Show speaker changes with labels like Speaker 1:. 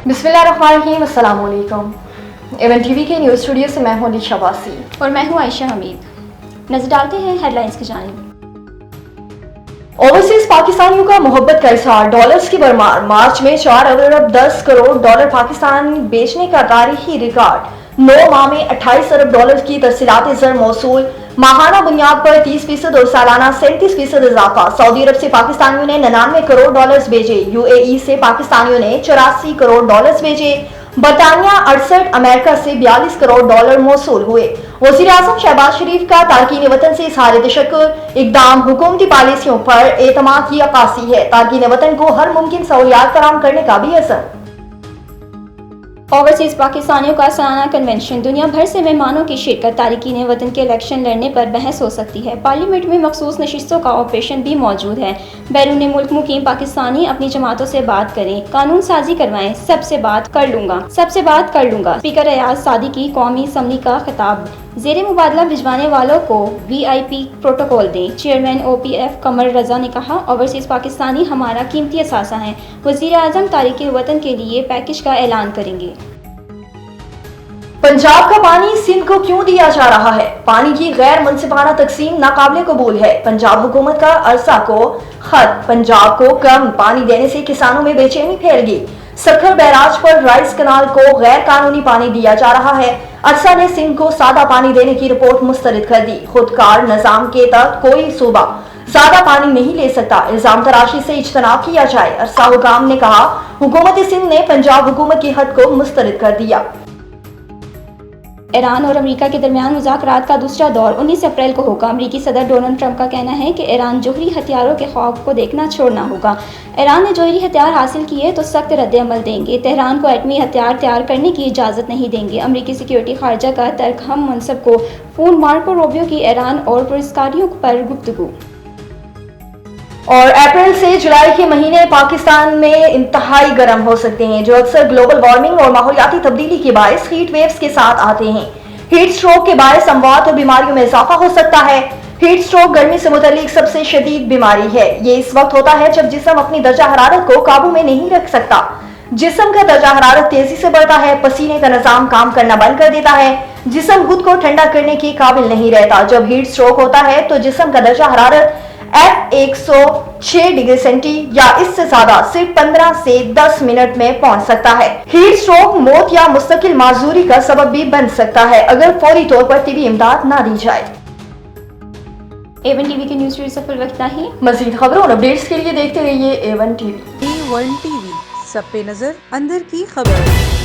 Speaker 1: बिस्मिल्लाहिर्रहमानिर्रहीम, अस्सलाम वालेकुम। एवन टीवी के न्यूज़ स्टूडियो से मैं हूं निशा वासी
Speaker 2: और मैं हूं आयशा हमीद। नजर डालते हैं हेडलाइंस की जानिब।
Speaker 1: ओवरसीज पाकिस्तानियों का मोहब्बत का इजहार, डॉलर्स की भरमार। मार्च में 4 अरब 10 करोड़ डॉलर पाकिस्तान बेचने का तारीखी रिकॉर्ड। 9 माह में 28 अरब डॉलर की तरसीलात ज़र मौसूल। माहाना बुनियाद पर 30% और सालाना 37% इजाफा। सऊदी अरब से पाकिस्तानियों ने 99 करोड़ डॉलर्स भेजे। यूएई से पाकिस्तानियों ने 84 करोड़ डॉलर्स भेजे। बरतानिया 68, अमेरिका से 42 करोड़ डॉलर मौसूल हुए। वज़ीर आज़म शहबाज शरीफ का तारकीन वतन से इज़हार तशक्कुर। इक़दाम हुकूमती पॉलिसियों पर एतमाद की अक्कासी है। तारकीन वतन को हर मुमकिन सहूलियात फराहम करने का भी अज़्म।
Speaker 2: ओवरसीज पाकिस्तानियों का सालाना कन्वेंशन, दुनिया भर से मेहमानों की शिरकत। तारकीन वतन के इलेक्शन लड़ने पर बहस हो सकती है। पार्लियामेंट में मखसूस नशिस्तों का ऑपरेशन भी मौजूद है। बैरून मुल्क मुकीम पाकिस्तानी अपनी जमातों से बात करें, कानून साजी करवाएं, सबसे बात कर लूंगा। स्पीकर अयाज सादी की कौमी असम्बली का खिताब। ज़ेरे मुबादला भिजवाने वालों को VIP प्रोटोकॉल दें। चेयरमैन OPF कमर रजा ने कहा, ओवरसीज पाकिस्तानी हमारा कीमती असासा हैं। वज़ीर आज़म तारीख़ वतन के लिए पैकेज का ऐलान करेंगे।
Speaker 1: पंजाब का पानी सिंध को क्यों दिया जा रहा है? पानी की गैर मुनसिफाना तकसीम नाकाबिले कबूल है। पंजाब हुकूमत का अरसा को खत। पंजाब को कम पानी देने से किसानों में बेचैनी फैल गई। सखर बैराज पर राइस कनाल को गैर कानूनी पानी दिया जा रहा है। अरसा ने सिंध को सादा पानी देने की रिपोर्ट मुस्तरद कर दी। खुदकार निजाम के तहत कोई सूबा ज्यादा पानी नहीं ले सकता। इल्जाम तराशी से इज्तनाब किया जाए। अरसा हुकाम ने कहा, हुकूमत सिंध ने पंजाब हुकूमत की हद को मुस्तरद कर दिया।
Speaker 2: ईरान और अमेरिका के दरमियान मुज़ाकरात का दूसरा दौर 19 अप्रैल को होगा। अमेरिकी सदर डोनाल्ड ट्रंप का कहना है कि ईरान जोहरी हथियारों के खौफ को देखना छोड़ना होगा। ईरान ने जोहरी हथियार हासिल किए तो सख्त रद्द-ए-अमल देंगे। तेहरान को एटमी हथियार तैयार करने की इजाज़त नहीं देंगे। अमेरिकी सिक्योरिटी खारजा का तर्क हम मनसब को फ़ोन मार्को रूबियो की ईरान और पुरस्कारियों पर गुफ्तगू।
Speaker 1: और अप्रैल से जुलाई के महीने पाकिस्तान में इंतहाई गर्म हो सकते हैं, जो अक्सर ग्लोबल वार्मिंग और माहौलियाती तब्दीली के बायस हीट वेव्स के साथ आते हैं। हीट स्ट्रोक के बायस अमवात और बीमारियों में इजाफा हो सकता है। हीट स्ट्रोक गर्मी से मुतल्लिक सबसे शदीद बीमारी है। ये इस वक्त होता है जब जिस्म अपनी दर्जा हरारत को काबू में नहीं रख सकता। जिस्म का दर्जा हरारत तेजी से बढ़ता है, पसीने का निजाम काम करना बंद कर देता है, जिस्म खुद को ठंडा करने के काबिल नहीं रहता। जब हीट स्ट्रोक होता है तो जिस्म का दर्जा हरारत F106 डिग्री सेंटी या इससे ज्यादा सिर्फ 15 से 10 मिनट में पहुंच सकता है। हीट स्ट्रोक मौत या मुस्तकिल माजूरी का सबब भी बन सकता है अगर फौरी तौर पर तिबी इमदाद ना दी जाए।
Speaker 2: A1 TV के न्यूज़ स्टूडियो से फिल वक्त ही।
Speaker 1: मजीद खबरों और अपडेट्स के लिए देखते रहिए A1 TV।
Speaker 3: A1 TV, सब पे नजर, अंदर की खबर।